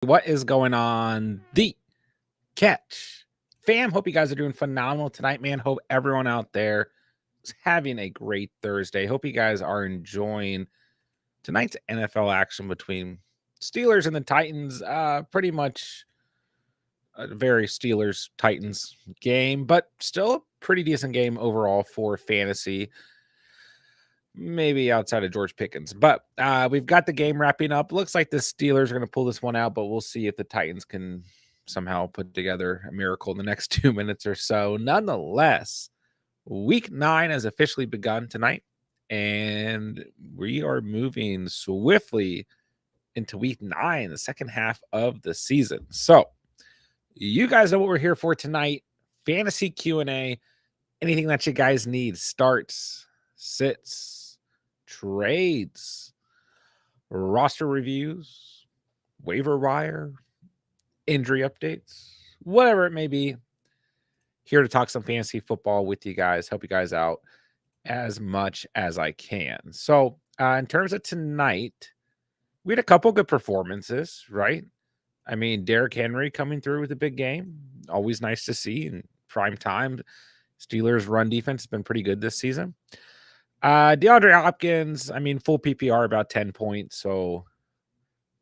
What is going on? The Catch fam. Hope you guys are doing phenomenal tonight, man. Hope everyone out there is having a great Thursday. Hope you guys are enjoying tonight's NFL action between Steelers and the Titans. Pretty much a very Steelers Titans game, but still a pretty decent game overall for fantasy. Maybe outside of George Pickens, but we've got the game wrapping up. Looks like the Steelers are going to pull this one out, but we'll see if the Titans can somehow put together a miracle in the next 2 minutes or so. Nonetheless, week 9 has officially begun tonight, and we are moving swiftly into week 9, the second half of the season. So you guys know what we're here for tonight. Fantasy Q&A, anything that you guys need, starts, sits, trades, roster reviews, waiver wire, injury updates, whatever it may be. Here to talk some fantasy football with you guys, help you guys out as much as I can. So, in terms of tonight, we had a couple good performances, right? I mean, Derrick Henry coming through with a big game, always nice to see in prime time. Steelers' run defense has been pretty good this season. DeAndre Hopkins, I mean, full PPR about 10 points. So,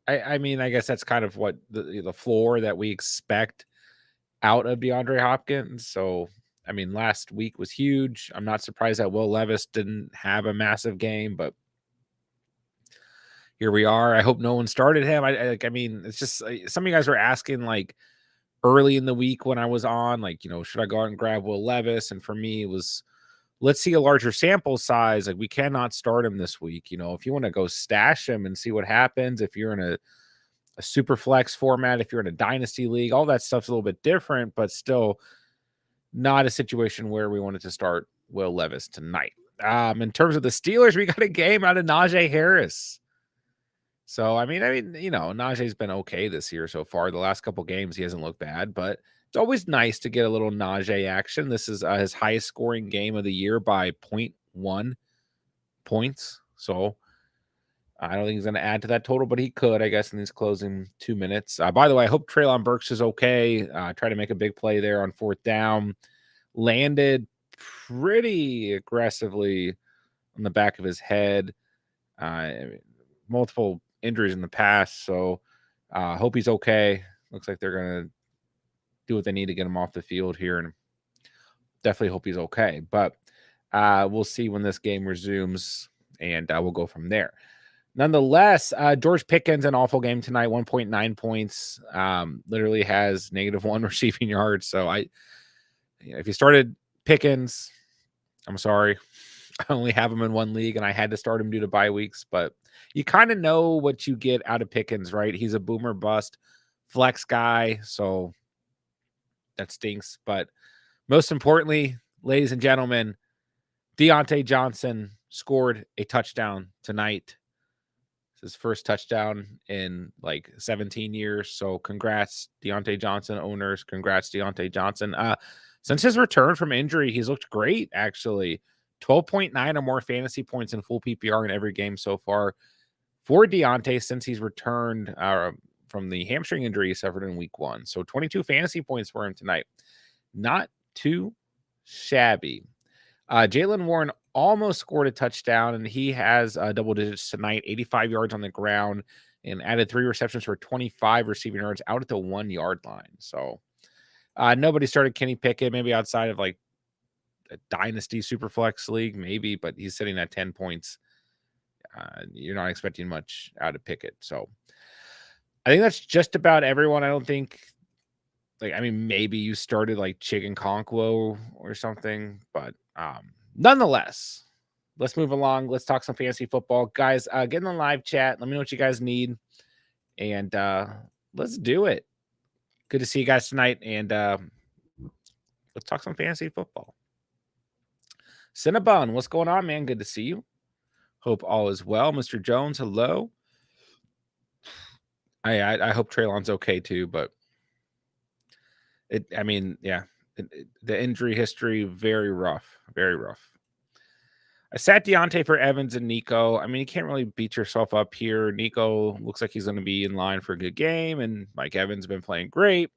I mean, I guess that's kind of what the floor that we expect out of DeAndre Hopkins. So, I mean, last week was huge. I'm not surprised that Will Levis didn't have a massive game, but here we are. I hope no one started him. I mean, it's just some of you guys were asking like early in the week when I was on, like, should I go out and grab Will Levis? And for me, it was let's see a larger sample size. Like, we cannot start him this week. If you want to go stash him and see what happens, if you're in a super flex format, if you're in a dynasty league, all that stuff's a little bit different, but still not a situation where we wanted to start Will Levis tonight. In terms of the Steelers, we got a game out of Najee Harris. So, I mean, Najee's been okay this year so far. The last couple games, he hasn't looked bad, but it's always nice to get a little Najee action. This is his highest scoring game of the year by 0.1 points. So, I don't think he's going to add to that total, but he could, I guess, in these closing 2 minutes. By the way, I hope Treylon Burks is okay. Try to make a big play there on 4th down. Landed pretty aggressively on the back of his head. Multiple injuries in the past, so hope he's okay. Looks like they're going to do what they need to get him off the field here, and definitely hope he's okay. But we'll see when this game resumes, and we'll go from there. Nonetheless, George Pickens, an awful game tonight, 1.9 points, literally has -1 receiving yards. So if you started Pickens, I'm sorry. I only have him in one league, and I had to start him due to bye weeks, but you kind of know what you get out of Pickens, right? He's a boomer bust flex guy, so that stinks. But most importantly, ladies and gentlemen, Deontay Johnson scored a touchdown tonight. It's his first touchdown in like 17 years. So congrats, Deontay Johnson owners. Congrats, Deontay Johnson. Since his return from injury, he's looked great, actually. 12.9 or more fantasy points in full PPR in every game so far for Deontay since he's returned from the hamstring injury he suffered in week 1. So 22 fantasy points for him tonight. Not too shabby. Jaylen Warren almost scored a touchdown, and he has double digits tonight, 85 yards on the ground, and added 3 receptions for 25 receiving yards out at the 1 yard line. So nobody started Kenny Pickett, maybe outside of like a dynasty super flex league, maybe, but he's sitting at 10 points. You're not expecting much out of Pickett. So I think that's just about everyone. I don't think, maybe you started like Chicken Conquo or something, but nonetheless, let's move along. Let's talk some fantasy football. Guys, get in the live chat. Let me know what you guys need, and let's do it. Good to see you guys tonight, and let's talk some fantasy football. Cinnabon, what's going on, man? Good to see you. Hope all is well. Mr. Jones, hello. I hope Treylon's okay too, but the injury history, very rough, very rough. I sat Deontay for Evans and Nico. I mean, you can't really beat yourself up here. Nico looks like he's going to be in line for a good game, and Mike Evans been playing great.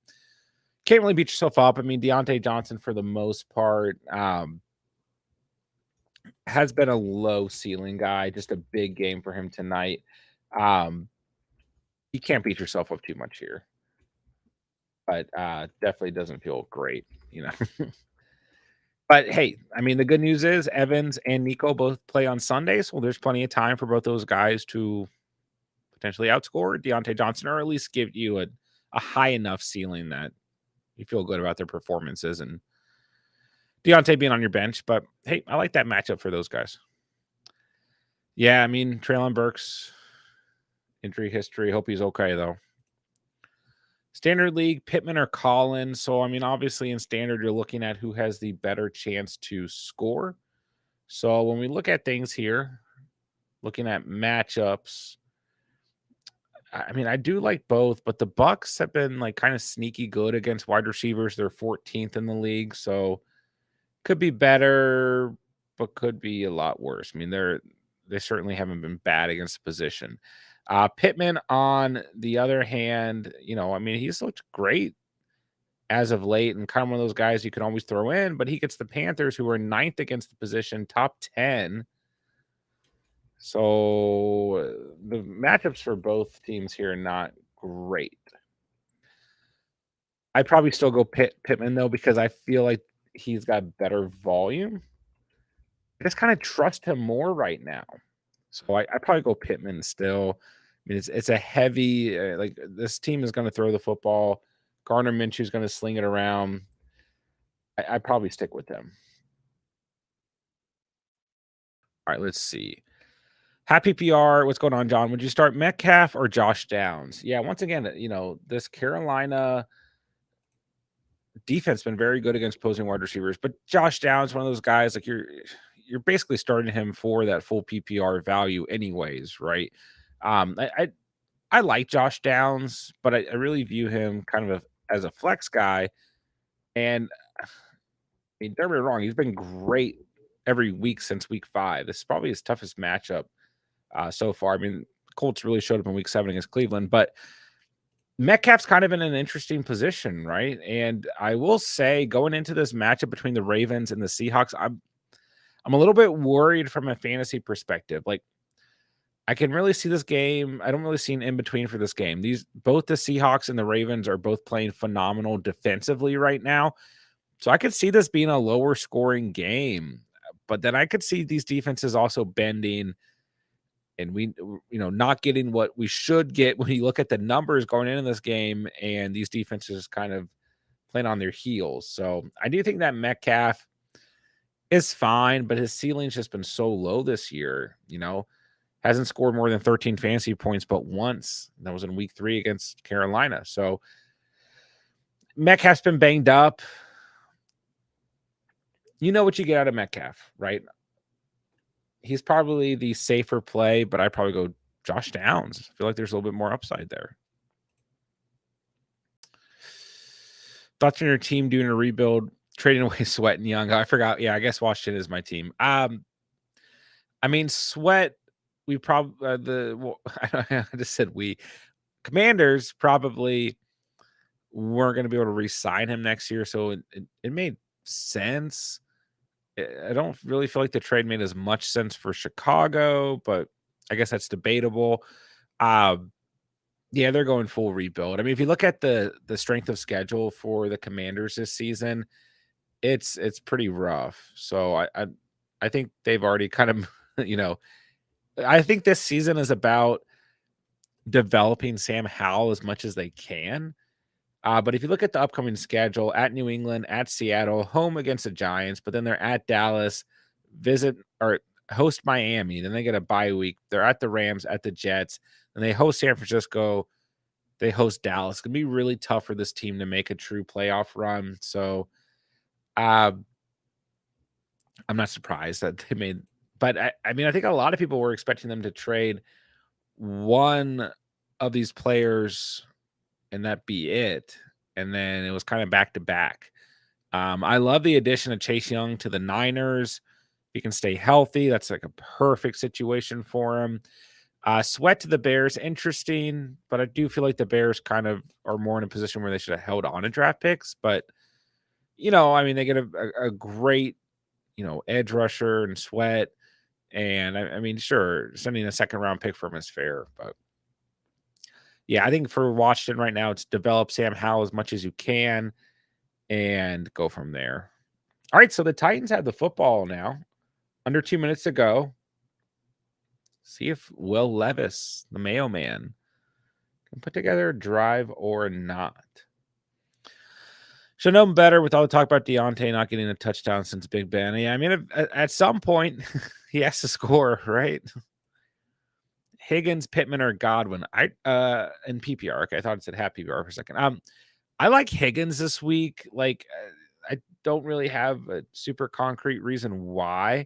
Can't really beat yourself up. I mean, Deontay Johnson, for the most part, has been a low ceiling guy. Just a big game for him tonight. Um, you can't beat yourself up too much here, but definitely doesn't feel great, you know. But hey, I mean, the good news is Evans and Nico both play on Sundays. Well, there's plenty of time for both those guys to potentially outscore Deontay Johnson, or at least give you a high enough ceiling that you feel good about their performances and Deontay being on your bench. But hey, I like that matchup for those guys. Yeah, I mean, Traylon Burks, injury history. Hope he's okay, though. Standard League, Pittman or Collins. So, I mean, obviously in Standard, you're looking at who has the better chance to score. So, when we look at things here, looking at matchups, I mean, I do like both, but the Bucks have been like kind of sneaky good against wide receivers. They're 14th in the league, so could be better, but could be a lot worse. I mean, they certainly haven't been bad against the position. Pittman, on the other hand, I mean, he's looked great as of late, and kind of one of those guys you can always throw in. But he gets the Panthers, who are ninth against the position, top 10. So the matchups for both teams here are not great. I'd probably still go Pittman though, because I feel like he's got better volume. I just kind of trust him more right now. So I probably go Pittman still. I mean, it's a heavy like this team is going to throw the football. Gardner Minshew is going to sling it around. I probably stick with them. All right, let's see. Happy PR. What's going on, John? Would you start Metcalf or Josh Downs? Yeah, once again, this Carolina defense been very good against opposing wide receivers, but Josh Downs, one of those guys, like you're basically starting him for that full PPR value, anyways, right? I like Josh Downs, but I really view him kind of as a flex guy. And I mean, don't get me wrong, he's been great every week since week 5. This is probably his toughest matchup so far. I mean, Colts really showed up in week 7 against Cleveland, but Metcalf's kind of in an interesting position, right? And I will say, going into this matchup between the Ravens and the Seahawks, I'm a little bit worried from a fantasy perspective. Like, I can really see this game. I don't really see an in between for this game. Both the Seahawks and the Ravens are both playing phenomenal defensively right now. So I could see this being a lower scoring game, but then I could see these defenses also bending and not getting what we should get when you look at the numbers going into this game, and these defenses kind of playing on their heels. So I do think that Metcalf is fine, but his ceiling's just been so low this year, hasn't scored more than 13 fantasy points but once. That was in week 3 against Carolina. So Metcalf's been banged up. You know what you get out of Metcalf, right? He's probably the safer play, but I probably go Josh Downs. I feel like there's a little bit more upside there. Thoughts on your team doing a rebuild, trading away Sweat and Young? I forgot. Yeah, I guess Washington is my team. I mean, Sweat, we probably I just said we Commanders probably weren't going to be able to re-sign him next year, so it made sense. I don't really feel like the trade made as much sense for Chicago, but I guess that's debatable. Yeah, they're going full rebuild. I mean, if you look at the strength of schedule for the Commanders this season, it's pretty rough. So I think they've already kind of, I think this season is about developing Sam Howell as much as they can. But if you look at the upcoming schedule, at New England, at Seattle, home against the Giants, but then they're at Dallas, visit or host Miami, then they get a bye week. They're at the Rams, at the Jets, and they host San Francisco. They host Dallas. It's gonna be really tough for this team to make a true playoff run. So, uh, I'm not surprised that they made. But I mean, I think a lot of people were expecting them to trade one of these players and that be it. And then it was kind of back to back. I love the addition of Chase Young to the Niners. he can stay healthy, that's like a perfect situation for him. Sweat to the Bears, interesting, but I do feel like the Bears kind of are more in a position where they should have held on to draft picks. But, I mean, they get a great, edge rusher and Sweat. And I mean, sure, sending a second round pick for him is fair. But yeah, I think for Washington right now, it's develop Sam Howell as much as you can and go from there. All right, so the Titans have the football now. Under 2 minutes to go. See if Will Levis, the Mayo Man, can put together a drive or not. Should know him better with all the talk about Deontay not getting a touchdown since Big Ben. Yeah, I mean, at some point, he has to score, right? Higgins, Pittman, or Godwin. In PPR. Okay, I thought it said half PPR for a second. I like Higgins this week. Like, I don't really have a super concrete reason why.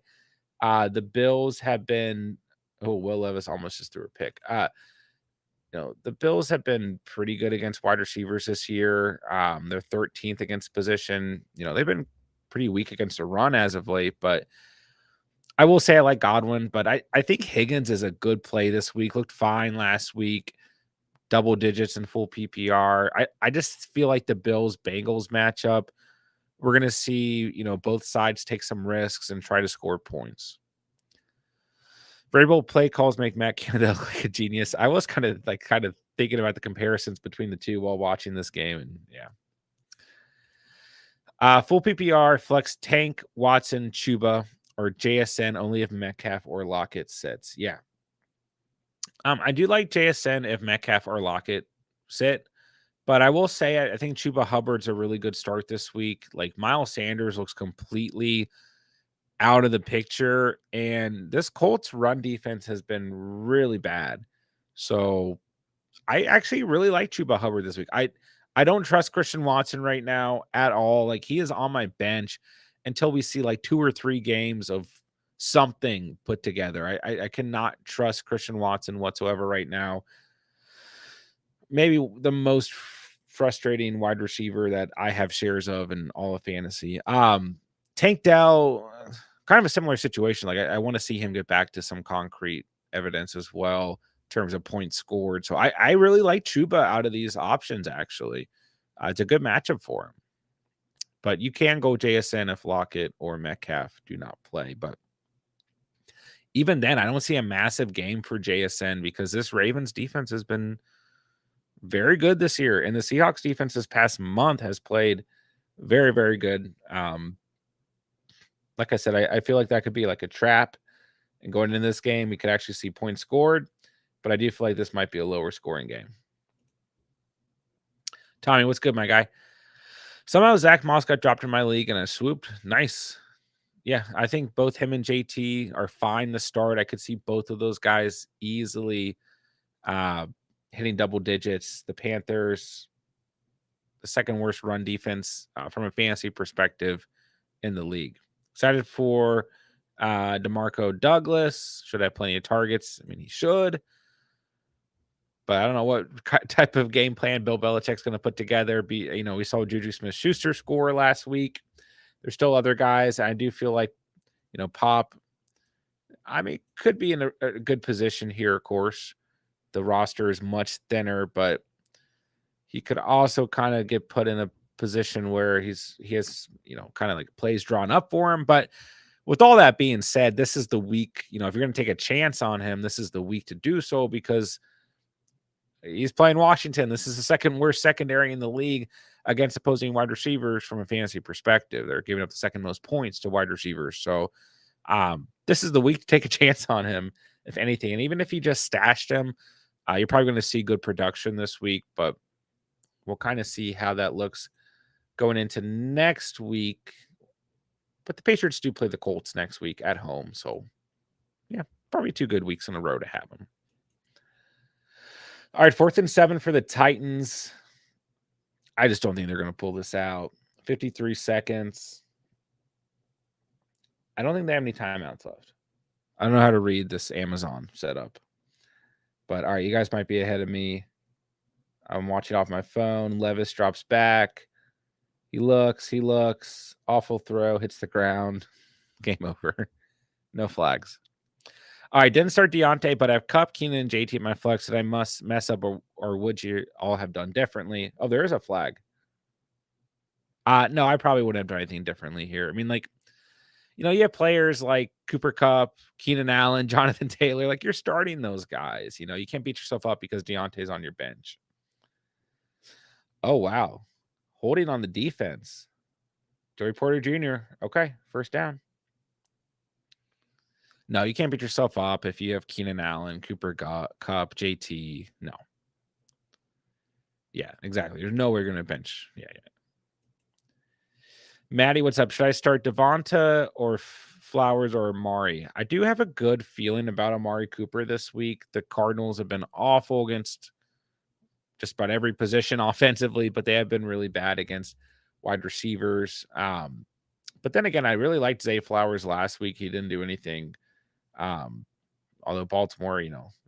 The Bills have been. Oh, Will Levis almost just threw a pick. The Bills have been pretty good against wide receivers this year. They're 13th against position. They've been pretty weak against the run as of late, but I will say I like Godwin, but I think Higgins is a good play this week. Looked fine last week, double digits in full PPR. I just feel like the Bills-Bengals matchup, we're going to see, both sides take some risks and try to score points. Variable play calls make Matt Canada look like a genius. I was kind of thinking about the comparisons between the two while watching this game, and yeah. Full PPR, flex Tank, Watson, Chuba, or JSN only if Metcalf or Lockett sits. Yeah. I do like JSN if Metcalf or Lockett sit, but I will say I think Chuba Hubbard's a really good start this week. Like Miles Sanders looks completely out of the picture, and this Colts run defense has been really bad. So I actually really like Chuba Hubbard this week. I don't trust Christian Watson right now at all. Like he is on my bench until we see like 2 or 3 games of something put together. I cannot trust Christian Watson whatsoever right now. Maybe the most frustrating wide receiver that I have shares of in all of fantasy. Tank Dell, kind of a similar situation. Like I want to see him get back to some concrete evidence as well in terms of points scored. So I really like Chuba out of these options, actually. It's a good matchup for him. But you can go JSN if Lockett or Metcalf do not play. But even then, I don't see a massive game for JSN because this Ravens defense has been very good this year. And the Seahawks defense this past month has played very, very good. Like I said, I feel like that could be like a trap. And going into this game, we could actually see points scored. But I do feel like this might be a lower scoring game. Tommy, what's good, my guy? Somehow Zach Moss got dropped in my league and I swooped. Nice. Yeah, I think both him and JT are fine to start. I could see both of those guys easily hitting double digits. The Panthers, the second worst run defense from a fantasy perspective in the league. Excited for DeMarco Douglas. Should have plenty of targets. I mean, he should. But I don't know what type of game plan Bill Belichick's going to put together. We saw Juju Smith-Schuster score last week. There's still other guys. I do feel like, Pop, I mean, could be in a good position here, of course. The roster is much thinner, but he could also kind of get put in a position where he has, kind of like plays drawn up for him. But with all that being said, this is the week, if you're going to take a chance on him, this is the week to do so because he's playing Washington. This is the second worst secondary in the league against opposing wide receivers from a fantasy perspective. They're giving up the second most points to wide receivers. So this is the week to take a chance on him, if anything. And even if you just stashed him, you're probably going to see good production this week, but we'll kind of see how that looks going into next week. But the Patriots do play the Colts next week at home. So, yeah, probably 2 good weeks in a row to have them. All right, 4th and 7 for the Titans. I just don't think they're going to pull this out. 53 seconds. I don't think they have any timeouts left. I don't know how to read this Amazon setup. But, all right, you guys might be ahead of me. I'm watching off my phone. Levis drops back. He looks. Awful throw. Hits the ground. Game over. No flags. All right, didn't start Deontay, but I have Cup, Keenan, and JT at my flex that I must mess up, or would you all have done differently? Oh, there is a flag. No, I probably wouldn't have done anything differently here. I mean, like, you have players like Cooper Cup, Keenan Allen, Jonathan Taylor. Like, you're starting those guys. You can't beat yourself up because Deontay's on your bench. Oh, wow. Holding on the defense. Joey Porter Jr. Okay, first down. No, you can't beat yourself up if you have Keenan Allen, Cooper Cup, JT. No. Yeah, exactly. There's nowhere you're going to bench. Yeah. Maddie, what's up? Should I start Devonta or Flowers or Amari? I do have a good feeling about Amari Cooper this week. The Cardinals have been awful against just about every position offensively, but they have been really bad against wide receivers. But then again, I really liked Zay Flowers last week. He didn't do anything. Although Baltimore,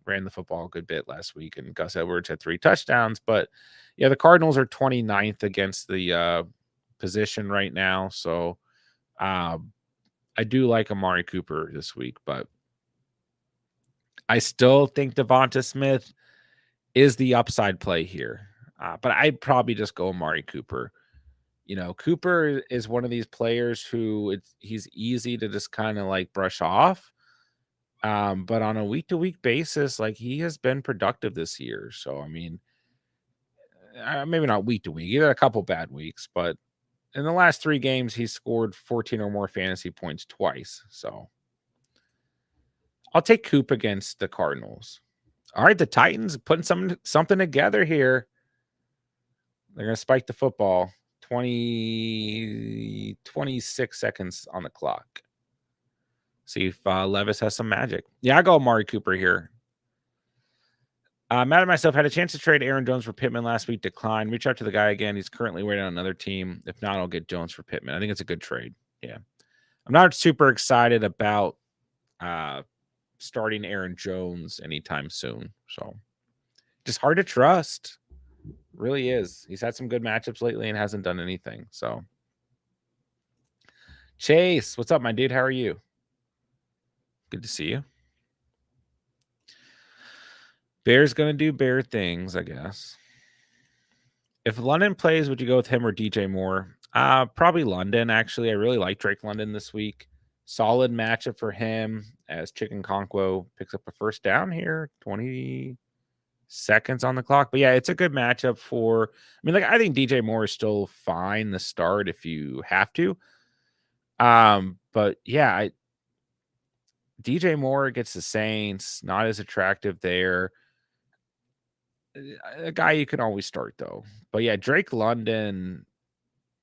ran the football a good bit last week, and Gus Edwards had 3 touchdowns. But yeah, the Cardinals are 29th against the position right now. So I do like Amari Cooper this week, but I still think Devonta Smith is the upside play here. But I'd probably just go Amari Cooper. Cooper is one of these players who he's easy to just kind of like brush off. But on a week-to-week basis, like, he has been productive this year. So, I mean, maybe not week-to-week. He had a couple bad weeks, but in the last 3 games, he's scored 14 or more fantasy points twice. So, I'll take Coop against the Cardinals. All right, the Titans putting something together here. They're going to spike the football. 26 seconds on the clock. See if Levis has some magic. Yeah, I go Amari Cooper here. Mad at myself. Had a chance to trade Aaron Jones for Pittman last week. Declined. Reach out to the guy again. He's currently waiting on another team. If not, I'll get Jones for Pittman. I think it's a good trade. Yeah. I'm not super excited about starting Aaron Jones anytime soon. So just hard to trust. Really is. He's had some good matchups lately and hasn't done anything. So Chase, what's up, my dude? How are you? Good to see you. Bear's going to do bear things, I guess. If London plays, would you go with him or DJ Moore? Probably London, actually. I really like Drake London this week. Solid matchup for him as Chicken Conquo picks up a first down here. 20 seconds on the clock. But yeah, it's a good matchup for, I think DJ Moore is still fine the start if you have to. But yeah, DJ Moore gets the Saints, not as attractive there. A guy you can always start though. But yeah, Drake London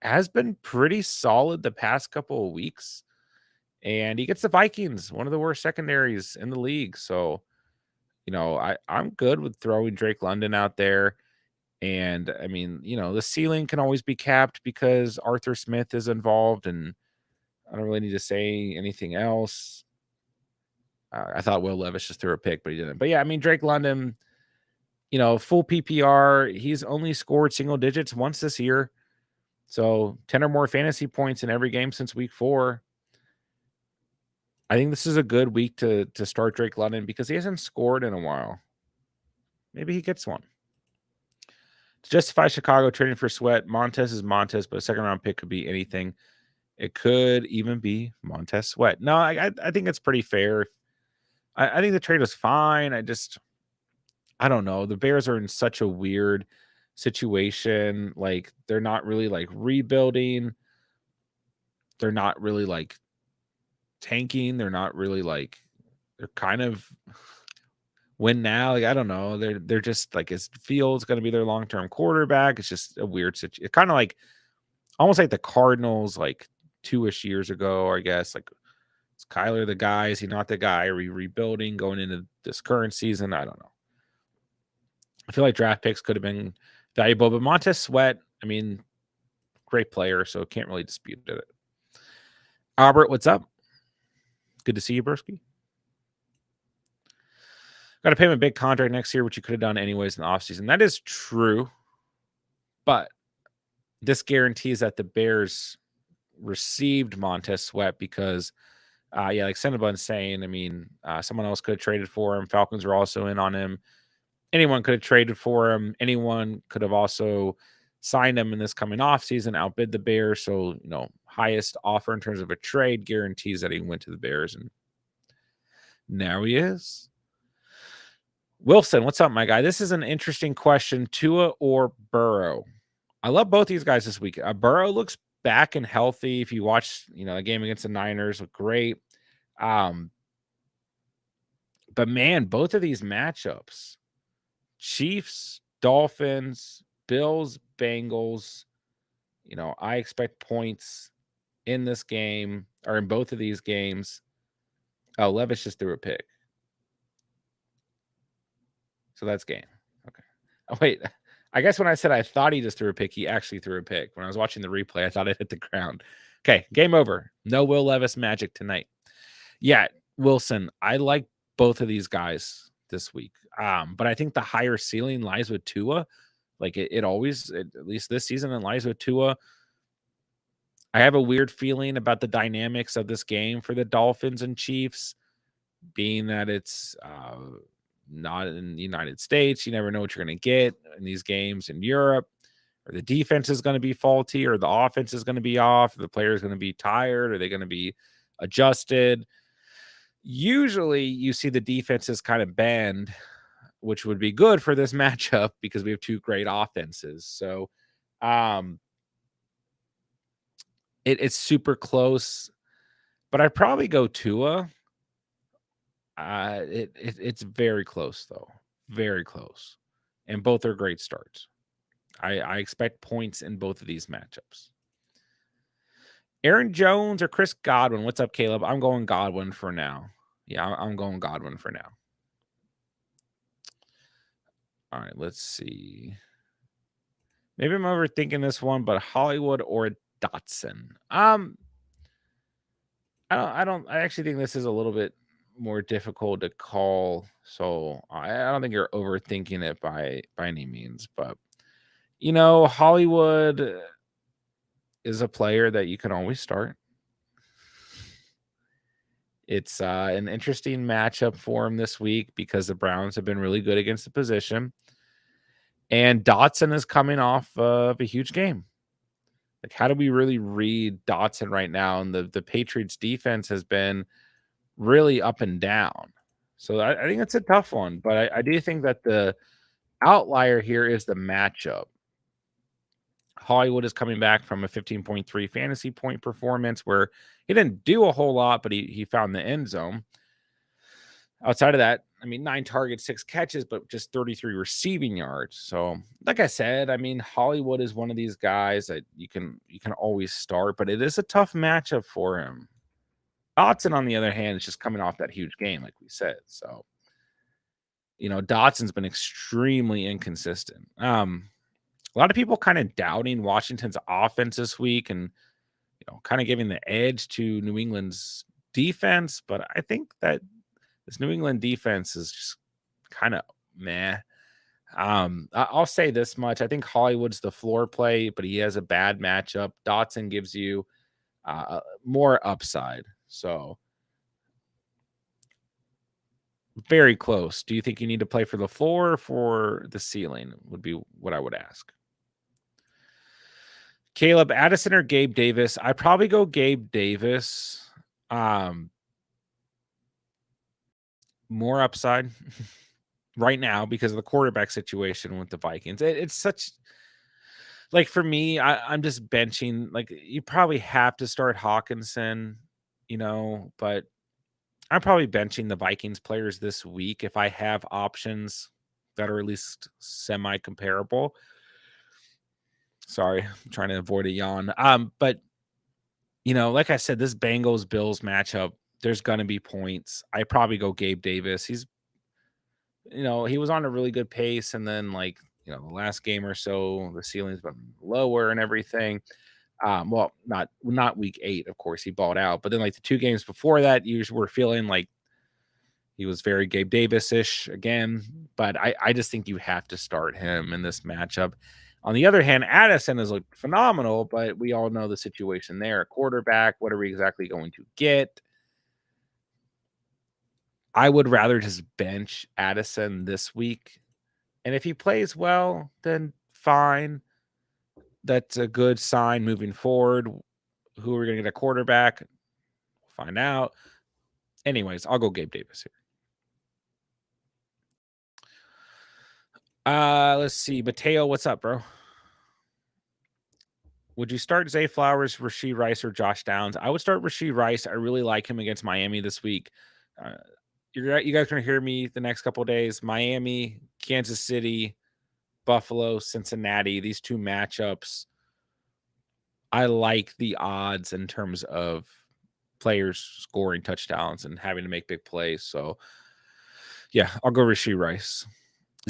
has been pretty solid the past couple of weeks. And he gets the Vikings, one of the worst secondaries in the league. So, I'm good with throwing Drake London out there. And the ceiling can always be capped because Arthur Smith is involved, and I don't really need to say anything else. I thought Will Levis just threw a pick, but he didn't. But yeah, Drake London, full PPR. He's only scored single digits once this year. So 10 or more fantasy points in every game since week 4. I think this is a good week to start Drake London because he hasn't scored in a while. Maybe he gets one. To justify Chicago trading for Sweat, Montez is Montez, but a second-round pick could be anything. It could even be Montez Sweat. No, I think it's pretty fair. I think the trade was fine. I don't know. The Bears are in such a weird situation. Like, they're not really, like, rebuilding. They're not really, like, tanking. They're not really, like, they're kind of win now. Like, I don't know. They're just like, is Fields going to be their long-term quarterback? It's just a weird situation. Kind of like almost like the Cardinals, like 2-ish years ago, I guess. Like, is Kyler the guy? Is he not the guy? Are we rebuilding going into this current season? I don't know. I feel like draft picks could have been valuable, but Montez Sweat, great player, so can't really dispute it. Albert, what's up? Good to see you, Bursky. Got to pay him a big contract next year, which you could have done anyways in the offseason. That is true, but this guarantees that the Bears received Montez Sweat because Yeah, like Cinnabon saying, I mean, someone else could have traded for him. Falcons were also in on him. Anyone could have traded for him. Anyone could have also signed him in this coming offseason, outbid the Bears. So, highest offer in terms of a trade guarantees that he went to the Bears. And now he is. Wilson, what's up, my guy? This is an interesting question. Tua or Burrow? I love both these guys this week. Burrow looks back and healthy. If you watch, the game against the Niners, look great. But man, both of these matchups, Chiefs, Dolphins, Bills, Bengals, I expect points in this game or in both of these games. Oh, Levis just threw a pick. So that's game. Okay. Oh, wait. I guess when I said I thought he just threw a pick, he actually threw a pick. When I was watching the replay, I thought it hit the ground. Okay. Game over. No Will Levis magic tonight. Yeah. Wilson, I like both of these guys this week. But I think the higher ceiling lies with Tua. Like it always, at least this season, it lies with Tua. I have a weird feeling about the dynamics of this game for the Dolphins and Chiefs, being that it's not in the United States. You never know what you're going to get in these games in Europe, or the defense is going to be faulty, or the offense is going to be off, or the player is going to be tired, or they're going to be adjusted. Usually you see the defenses kind of bend, which would be good for this matchup because we have two great offenses. So it's super close, but I'd probably go Tua. It's very close though, very close, and both are great starts. I expect points in both of these matchups. Aaron Jones or Chris Godwin? What's up, Caleb? I'm going Godwin for now. Yeah, I'm going Godwin for now. All right, let's see. Maybe I'm overthinking this one, but Hollywood or Dotson? I actually think this is a little bit more difficult to call. So I don't think you're overthinking it by any means, but Hollywood is a player that you can always start. It's an interesting matchup for him this week because the Browns have been really good against the position. And Dotson is coming off of a huge game. Like, how do we really read Dotson right now? And the Patriots defense has been really up and down. So I think it's a tough one. But I do think that the outlier here is the matchup. Hollywood is coming back from a 15.3 fantasy point performance where he didn't do a whole lot, but he found the end zone. Outside of that, 9 targets, 6 catches, but just 33 receiving yards. So, like I said, Hollywood is one of these guys that you can always start, but it is a tough matchup for him. Dotson, on the other hand, is just coming off that huge game, like we said. So, Dotson's been extremely inconsistent. A lot of people kind of doubting Washington's offense this week and, kind of giving the edge to New England's defense. But I think that this New England defense is just kind of meh. I'll say this much. I think Hollywood's the floor play, but he has a bad matchup. Dotson gives you more upside. So very close. Do you think you need to play for the floor or for the ceiling would be what I would ask. Caleb, Addison or Gabe Davis? I'd probably go Gabe Davis. More upside right now because of the quarterback situation with the Vikings. It's such like for me, I'm just benching. Like you probably have to start Hawkinson, but I'm probably benching the Vikings players this week if I have options that are at least semi comparable. Sorry, I'm trying to avoid a yawn. But like I said, this Bengals Bills matchup, there's gonna be points. I probably go Gabe Davis. He's he was on a really good pace, and then the last game or so, the ceiling's been lower and everything. Well, not week 8, of course, he balled out, but then the 2 games before that, you were feeling like he was very Gabe Davis-ish again. But I just think you have to start him in this matchup. On the other hand, Addison has looked phenomenal, but we all know the situation there. Quarterback, what are we exactly going to get? I would rather just bench Addison this week. And if he plays well, then fine. That's a good sign moving forward. Who are we going to get a quarterback? We'll find out. Anyways, I'll go Gabe Davis here. Let's see. Mateo, what's up, bro? Would you start Zay Flowers, Rashee Rice, or Josh Downs? I would start Rashee Rice. I really like him against Miami this week. You guys are going to hear me the next couple of days. Miami, Kansas City, Buffalo, Cincinnati. These two matchups, I like the odds in terms of players scoring touchdowns and having to make big plays. So, yeah, I'll go Rashee Rice.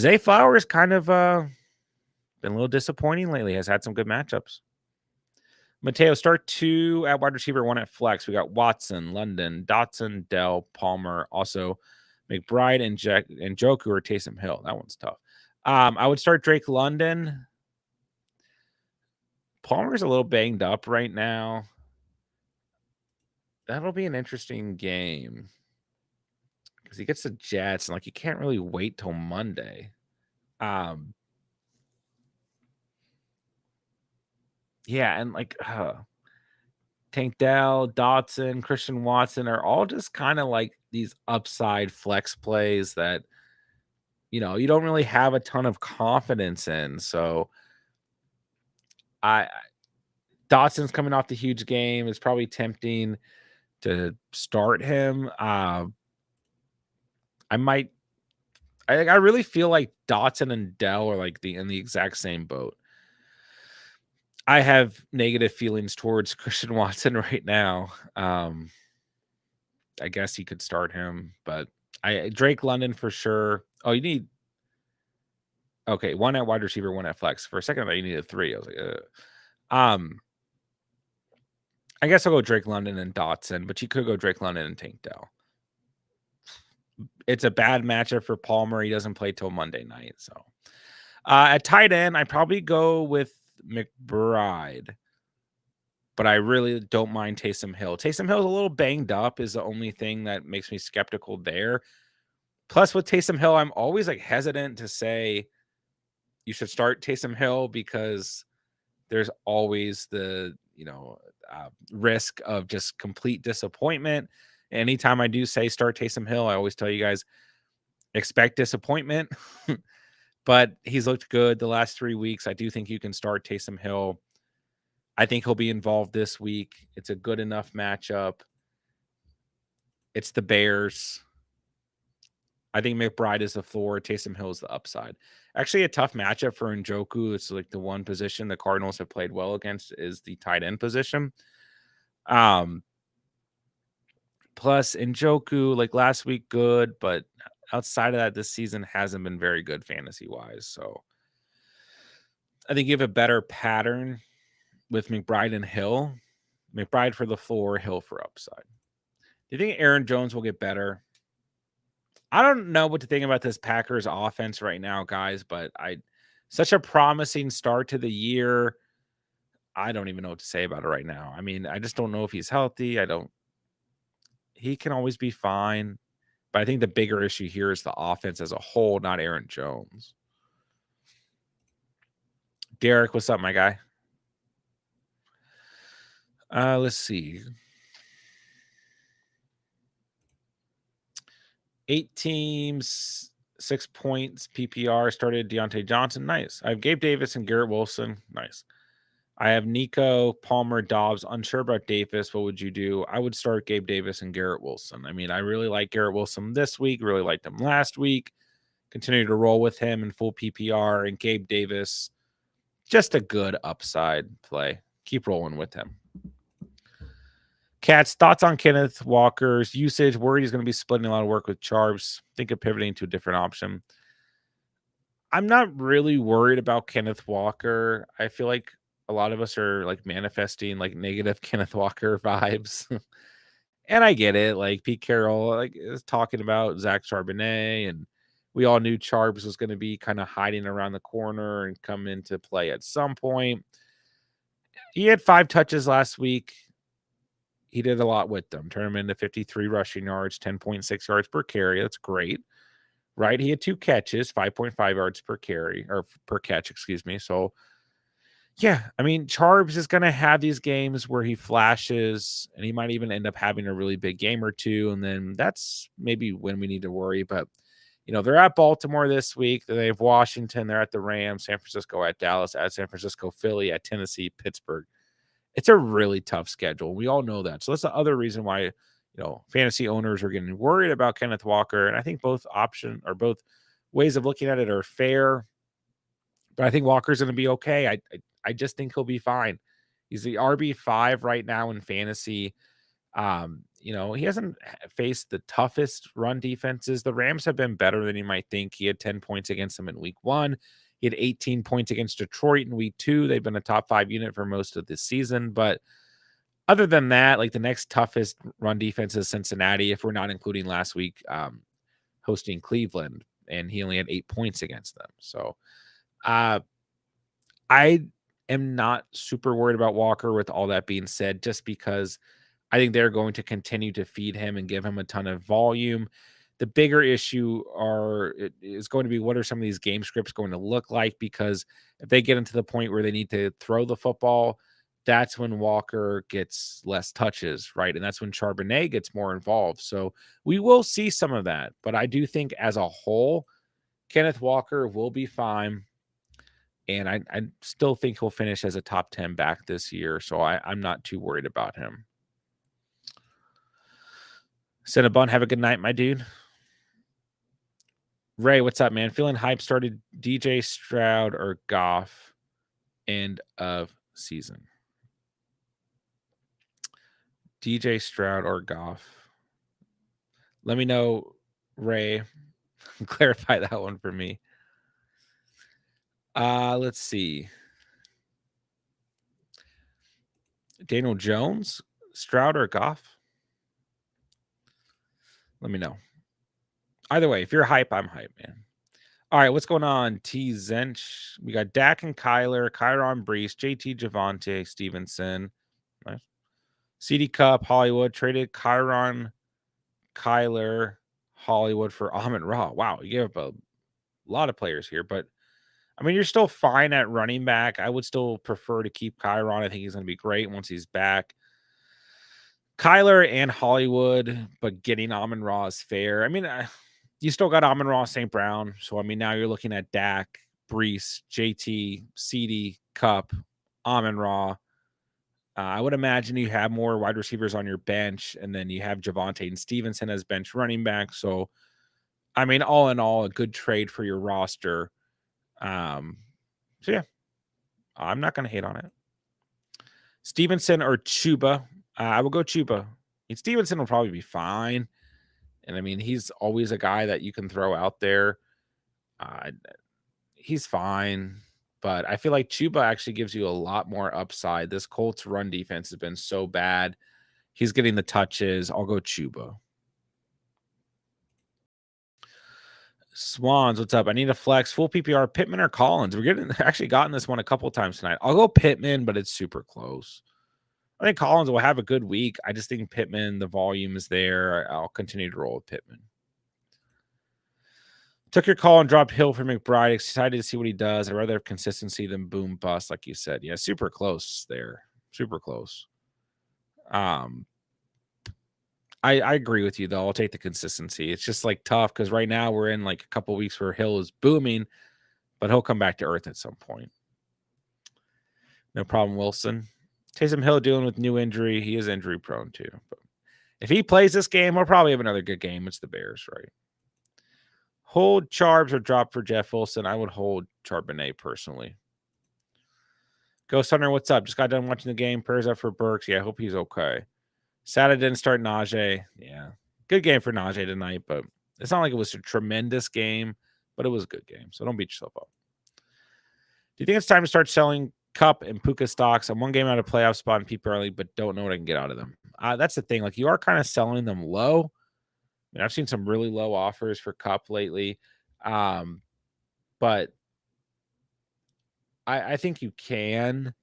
Zay Flowers kind of been a little disappointing lately. Has had some good matchups. Mateo, start 2 at wide receiver, 1 at flex. We got Watson, London, Dotson, Dell, Palmer. Also, McBride and Njoku or Taysom Hill. That one's tough. I would start Drake London. Palmer's a little banged up right now. That'll be an interesting game because he gets the Jets, and like you can't really wait till Monday. Yeah, and like Tank Dell, Dotson, Christian Watson are all just kind of like these upside flex plays that you don't really have a ton of confidence in. So Dotson's coming off the huge game. It's probably tempting to start him. I really feel like Dotson and Dell are like in the exact same boat. I have negative feelings towards Christian Watson right now. I guess he could start him, but Drake London for sure. Oh, you need 1 at wide receiver, 1 at flex. For a second, I thought you needed 3. I was like, I guess I'll go Drake London and Dotson, but you could go Drake London and Tank Dell. It's a bad matchup for Palmer. He doesn't play till Monday night. So at tight end, I probably go with McBride, but I really don't mind Taysom Hill. Taysom Hill is a little banged up is the only thing that makes me skeptical there. Plus with Taysom Hill, I'm always like hesitant to say you should start Taysom Hill because there's always the, risk of just complete disappointment. Anytime I do say start Taysom Hill, I always tell you guys expect disappointment, but he's looked good the last 3 weeks. I do think you can start Taysom Hill. I think he'll be involved this week. It's a good enough matchup. It's the Bears. I think McBride is the floor. Taysom Hill is the upside. Actually, a tough matchup for Njoku. It's like the one position the Cardinals have played well against is the tight end position. Plus Njoku, like last week, good, but outside of that, this season hasn't been very good fantasy-wise. So I think you have a better pattern with McBride and Hill. McBride for the floor, Hill for upside. Do you think Aaron Jones will get better? I don't know what to think about this Packers offense right now, guys, but such a promising start to the year. I don't even know what to say about it right now. I mean, I just don't know if he's healthy. He can always be fine, but I think the bigger issue here is the offense as a whole, not Aaron Jones. Derek, what's up, my guy? Let's see. 8 teams, 6 points, PPR, started Deontay Johnson. Nice. I have Gabe Davis and Garrett Wilson. Nice. I have Nico, Palmer, Dobbs. Unsure about Davis. What would you do? I would start Gabe Davis and Garrett Wilson. I mean, I really like Garrett Wilson this week. Really liked him last week. Continue to roll with him in full PPR. And Gabe Davis, just a good upside play. Keep rolling with him. Cats, thoughts on Kenneth Walker's usage? Worried he's going to be splitting a lot of work with Charles. Think of pivoting to a different option. I'm not really worried about Kenneth Walker. I feel like a lot of us are like manifesting like negative Kenneth Walker vibes. And I get it. Like Pete Carroll like is talking about Zach Charbonnet, and we all knew Charbs was going to be kind of hiding around the corner and come into play at some point. He had 5 touches last week. he did a lot with them. Turned him into 53 rushing yards, 10.6 yards per carry. That's great, right? He had 2 catches, 5.5 yards per carry or per catch, excuse me. So, yeah, I mean, Charbs is going to have these games where he flashes and he might even end up having a really big game or two. And then that's maybe when we need to worry. But, they're at Baltimore this week. They have Washington. They're at the Rams, San Francisco at Dallas, at San Francisco, Philly, at Tennessee, Pittsburgh. It's a really tough schedule. We all know that. So that's the other reason why, fantasy owners are getting worried about Kenneth Walker. And I think both ways of looking at it are fair. But I think Walker's going to be okay. I just think he'll be fine. He's the RB5 right now in fantasy. He hasn't faced the toughest run defenses. The Rams have been better than you might think. He had 10 points against them in week 1. He had 18 points against Detroit in week 2. They've been a top 5 unit for most of this season. But other than that, like the next toughest run defense is Cincinnati, if we're not including last week hosting Cleveland, and he only had 8 points against them. So I am not super worried about Walker. With all that being said, just because I think they're going to continue to feed him and give him a ton of volume. The bigger issue is going to be, what are some of these game scripts going to look like? Because if they get into the point where they need to throw the football, that's when Walker gets less touches, right? And that's when Charbonnet gets more involved. So we will see some of that. But I do think as a whole, Kenneth Walker will be fine. And I still think he'll finish as a top 10 back this year. So I'm not too worried about him. Cinnabon, have a good night, my dude. Ray, what's up, man? Feeling hype. Started DJ Stroud or Goff end of season. DJ Stroud or Goff. Let me know, Ray. Clarify that one for me. Let's see. Daniel Jones, Stroud or Goff? Let me know. Either way, if you're hype, I'm hype, man. All right, what's going on? T Zench. We got Dak and Kyler, Kyron Brees, JT Javante, Stevenson. Nice. CD Cup, Hollywood. Traded Kyron, Kyler, Hollywood for Amon Ra. Wow, you gave up a lot of players here, but I mean, you're still fine at running back. I would still prefer to keep Kyron. I think he's going to be great once he's back. Kyler and Hollywood, but getting Amon Ra is fair. I mean, you still got Amon Ra, St. Brown. So, I mean, now you're looking at Dak, Brees, JT, CD, Cup, Amon Ra. I would imagine you have more wide receivers on your bench, and then you have Javante and Stevenson as bench running back. So, I mean, all in all, a good trade for your roster. So, yeah, I'm not going to hate on it. Stevenson or Chuba? I will go Chuba. And Stevenson will probably be fine. And I mean, he's always a guy that you can throw out there. He's fine. But I feel like Chuba actually gives you a lot more upside. This Colts run defense has been so bad. He's getting the touches. I'll go Chuba. Swans, what's up? I need a flex. Full PPR, Pittman or Collins? We're actually gotten this one a couple of times tonight. I'll go Pittman, but it's super close. I think Collins will have a good week. I just think Pittman, the volume is there. I'll continue to roll with Pittman. Took your call and dropped Hill for McBride. Excited to see what he does. I'd rather have consistency than boom bust, like you said. Yeah, super close there. Super close. I agree with you, though. I'll take the consistency. It's just like tough because right now we're in like a couple weeks where Hill is booming, but he'll come back to earth at some point. No problem, Wilson. Taysom Hill dealing with new injury. He is injury prone too. But if he plays this game, we'll probably have another good game. It's the Bears, right? Hold Charbs or drop for Jeff Wilson. I would hold Charbonnet personally. Ghost Hunter, what's up? Just got done watching the game. Prayers up for Burks. Yeah, I hope he's okay. Sada didn't start Najee. Yeah, good game for Najee tonight, but it's not like it was a tremendous game, but it was a good game. So don't beat yourself up. Do you think it's time to start selling Cup and Puka stocks? I'm one game out of playoff spot in PPR league, but don't know what I can get out of them. That's the thing. Like, you are kind of selling them low. I mean, I've seen some really low offers for Cup lately. But I think you can.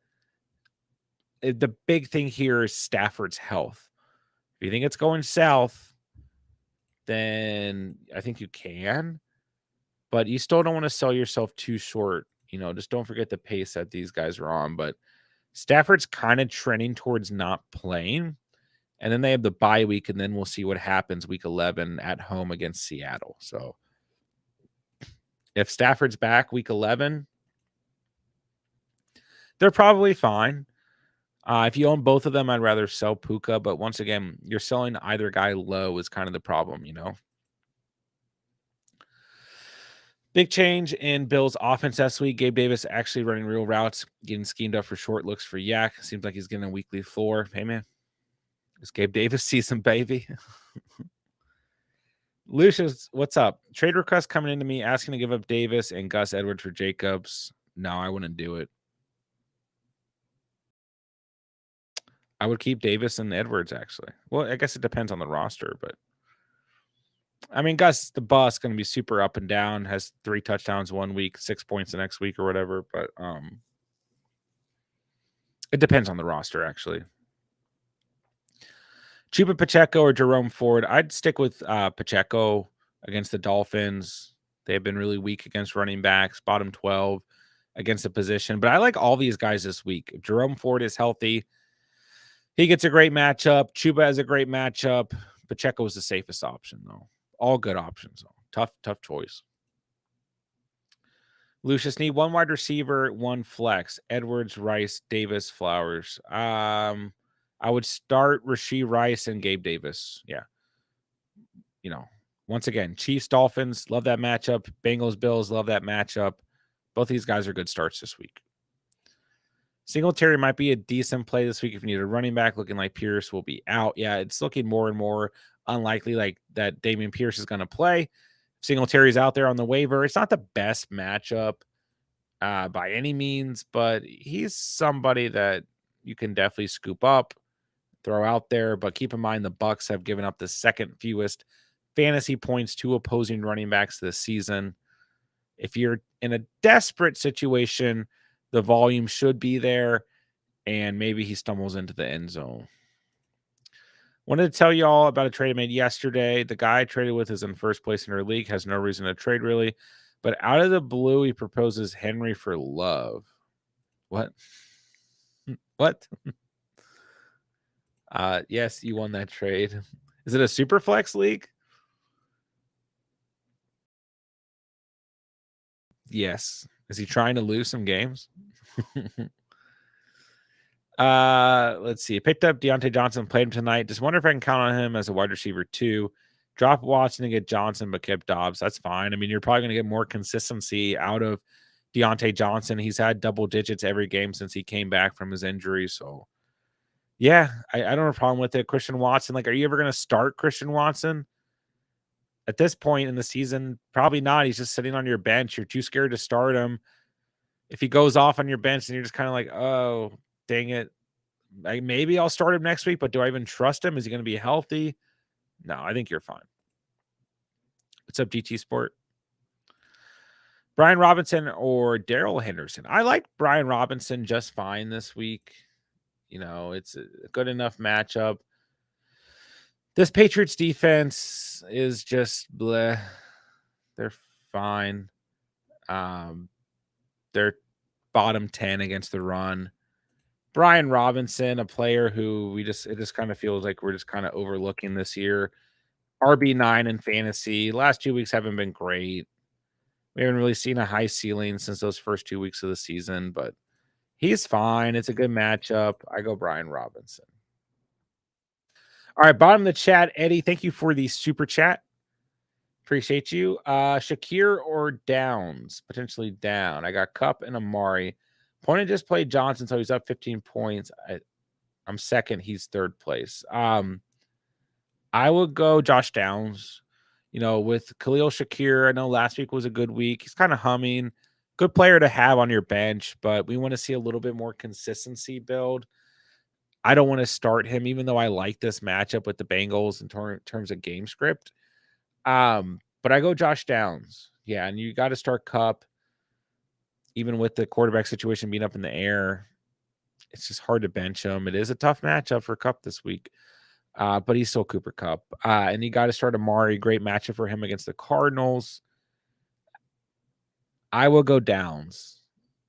The big thing here is Stafford's health. If you think it's going south, then I think you can, but you still don't want to sell yourself too short. Just don't forget the pace that these guys are on. But Stafford's kind of trending towards not playing. And then they have the bye week, and then we'll see what happens week 11 at home against Seattle. So if Stafford's back week 11, they're probably fine. If you own both of them, I'd rather sell Puka. But once again, you're selling either guy low is kind of the problem, Big change in Bill's offense this week. Gabe Davis actually running real routes, getting schemed up for short looks for Yak. Seems like he's getting a weekly floor. Hey, man, it's Gabe Davis season, baby. Lucius, what's up? Trade request coming into me asking to give up Davis and Gus Edwards for Jacobs. No, I wouldn't do it. I would keep Davis and Edwards, actually. Well, I guess it depends on the roster, but I mean, Gus, the bus, going to be super up and down, has 3 touchdowns one week, 6 points the next week or whatever, but it depends on the roster, actually. Chuba Pacheco or Jerome Ford. I'd stick with Pacheco against the Dolphins. They've been really weak against running backs, bottom 12 against the position. But I like all these guys this week. If Jerome Ford is healthy, he gets a great matchup. Chuba has a great matchup. Pacheco is the safest option, though. All good options, though. Tough choice. Lucius, need one wide receiver, one flex. Edwards, Rice, Davis, Flowers. I would start Rashee Rice and Gabe Davis. Yeah. Once again, Chiefs, Dolphins, love that matchup. Bengals, Bills, love that matchup. Both these guys are good starts this week. Singletary might be a decent play this week if you need a running back, looking like Pierce will be out. Yeah, it's looking more and more unlikely like that Dameon Pierce is going to play. Singletary's out there on the waiver. It's not the best matchup by any means, but he's somebody that you can definitely scoop up, throw out there. But keep in mind, the Bucks have given up the second fewest fantasy points to opposing running backs this season. If you're in a desperate situation, the volume should be there, and maybe he stumbles into the end zone. Wanted to tell you all about a trade I made yesterday. The guy I traded with is in first place in our league, has no reason to trade really, but out of the blue, he proposes Henry for Love. What? What? Yes, you won that trade. Is it a super flex league? Yes. Is he trying to lose some games? Let's see. I picked up Deontay Johnson, played him tonight. Just wonder if I can count on him as a wide receiver too. Drop Watson and get Johnson, but kept Dobbs. That's fine. I mean, you're probably going to get more consistency out of Deontay Johnson. He's had double digits every game since he came back from his injury. So, yeah, I don't have a problem with it. Christian Watson, are you ever going to start Christian Watson? At this point in the season, probably not. He's just sitting on your bench. You're too scared to start him. If he goes off on your bench, then you're just kind of like, oh, dang it. Maybe I'll start him next week, but do I even trust him? Is he going to be healthy? No, I think you're fine. What's up, GT Sport? Brian Robinson or Darrell Henderson? I like Brian Robinson just fine this week. It's a good enough matchup. This Patriots defense is just bleh. They're fine. They're bottom 10 against the run. Brian Robinson, a player who it just kind of feels like we're just kind of overlooking this year. RB9 in fantasy. Last 2 weeks haven't been great. We haven't really seen a high ceiling since those first 2 weeks of the season, but he's fine. It's a good matchup. I go Brian Robinson. All right, bottom of the chat, Eddie, thank you for the super chat. Appreciate you. Shakir or Downs? Potentially down. I got Cup and Amari. Point just played Johnson, so he's up 15 points. I'm second. He's third place. I would go Josh Downs. With Khalil Shakir, I know last week was a good week. He's kind of humming. Good player to have on your bench, but we want to see a little bit more consistency build. I don't want to start him, even though I like this matchup with the Bengals in terms of game script. But I go Josh Downs. Yeah, and you got to start Cup. Even with the quarterback situation being up in the air, it's just hard to bench him. It is a tough matchup for Cup this week. but he's still Cooper Kupp. And you got to start Amari. Great matchup for him against the Cardinals. I will go Downs.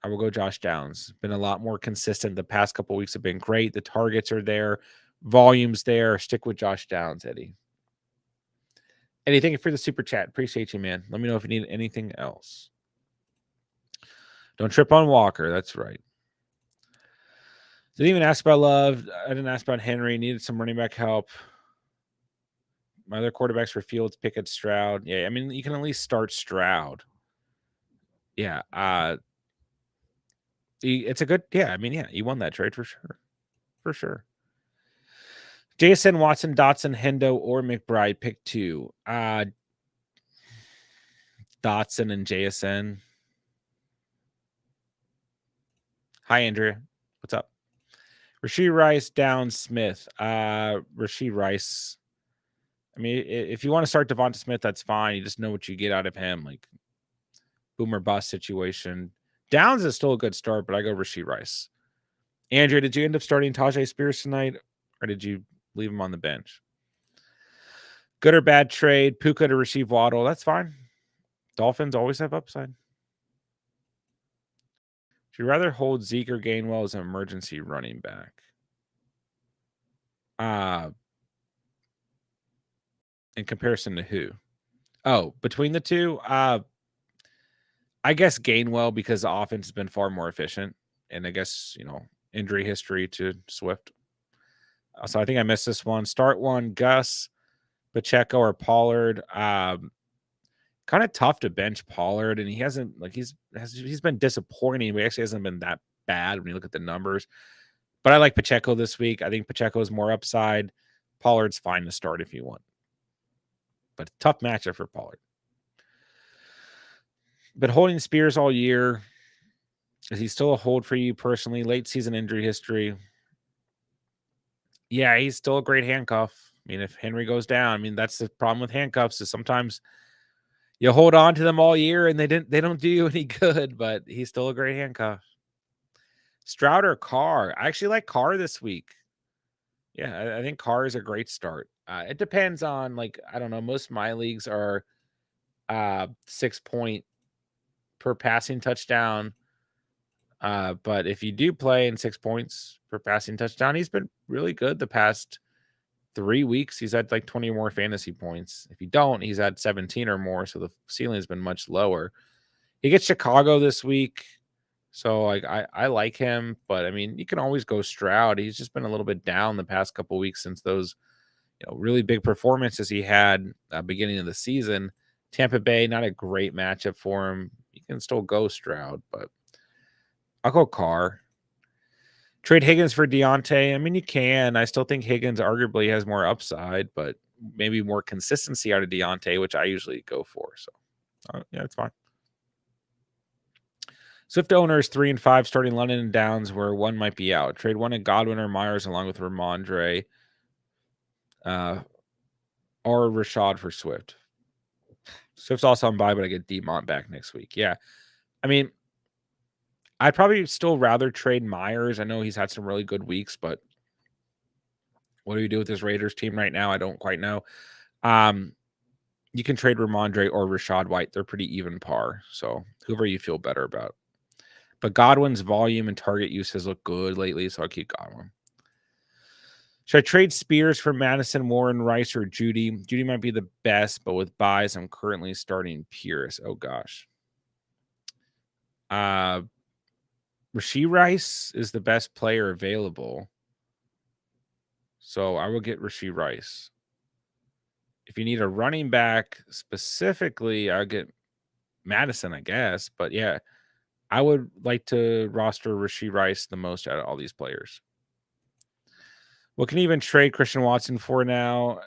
I will go Josh Downs. Been a lot more consistent. The past couple weeks have been great. The targets are there. Volume's there. Stick with Josh Downs, Eddie. Eddie, thank you for the super chat. Appreciate you, man. Let me know if you need anything else. Don't trip on Walker. That's right. Didn't even ask about Love. I didn't ask about Henry. Needed some running back help. My other quarterbacks were Fields, Pickett, Stroud. Yeah, I mean, you can at least start Stroud. Yeah. It's a good, yeah. I mean, yeah, you won that trade for sure. For sure. Jason, Watson, Dotson, Hendo, or McBride. Pick two. Dotson and JSN. Hi, Andrea. What's up? Rashee Rice, down Smith. Rashee Rice. I mean, if you want to start Devonta Smith, that's fine. You just know what you get out of him, like boomer bust situation. Downs is still a good start, but I go Rashee Rice. Andrea, did you end up starting Tajay Spears tonight, or did you leave him on the bench? Good or bad trade? Puka to receive Waddle. That's fine. Dolphins always have upside. Would you rather hold Zeke or Gainwell as an emergency running back? In comparison to who? Oh, between the two? I guess Gainwell, because the offense has been far more efficient. And I guess, injury history to Swift. So I think I missed this one. Start one, Gus, Pacheco, or Pollard. Kind of tough to bench Pollard, and he hasn't, like, he's been disappointing, but he actually hasn't been that bad when you look at the numbers. But I like Pacheco this week. I think Pacheco is more upside. Pollard's fine to start if you want, but tough matchup for Pollard. But holding Spears all year, is he still a hold for you personally? Late season injury history. Yeah, he's still a great handcuff. I mean, if Henry goes down, I mean, that's the problem with handcuffs, is sometimes you hold on to them all year and they don't do you any good, but he's still a great handcuff. Stroud or Carr? I actually like Carr this week. Yeah, I think Carr is a great start. It depends on, like, I don't know, most of my leagues are 6 point per passing touchdown. But if you do play in 6 points per passing touchdown, he's been really good the past 3 weeks. He's had like 20 or more fantasy points. If you don't, he's had 17 or more. So the ceiling has been much lower. He gets Chicago this week. So like I like him, but I mean, you can always go Stroud. He's just been a little bit down the past couple of weeks since those really big performances he had beginning of the season. Tampa Bay, not a great matchup for him. You can still go Stroud, but I'll go Carr. Trade Higgins for Deontay. I mean, you can. I still think Higgins arguably has more upside, but maybe more consistency out of Deontay, which I usually go for. So, yeah, it's fine. Swift owners 3 and 5 starting London and Downs, where one might be out. Trade one in Godwin or Myers along with Ramondre, or Rashad for Swift. Swift's also on bye, but I get Demont back next week. Yeah, I mean, I'd probably still rather trade Myers. I know he's had some really good weeks, but what do you do with this Raiders team right now? I don't quite know. You can trade Ramondre or Rashad White. They're pretty even par. So whoever you feel better about. But Godwin's volume and target use has looked good lately, so I'll keep Godwin. Should I trade Spears for Madison, Warren, Rice, or Judy? Judy might be the best, but with buys, I'm currently starting Pierce. Oh, gosh. Rashee Rice is the best player available. So I will get Rashee Rice. If you need a running back specifically, I'll get Madison, I guess. But yeah, I would like to roster Rashee Rice the most out of all these players. Well, can you even trade Christian Watson for now?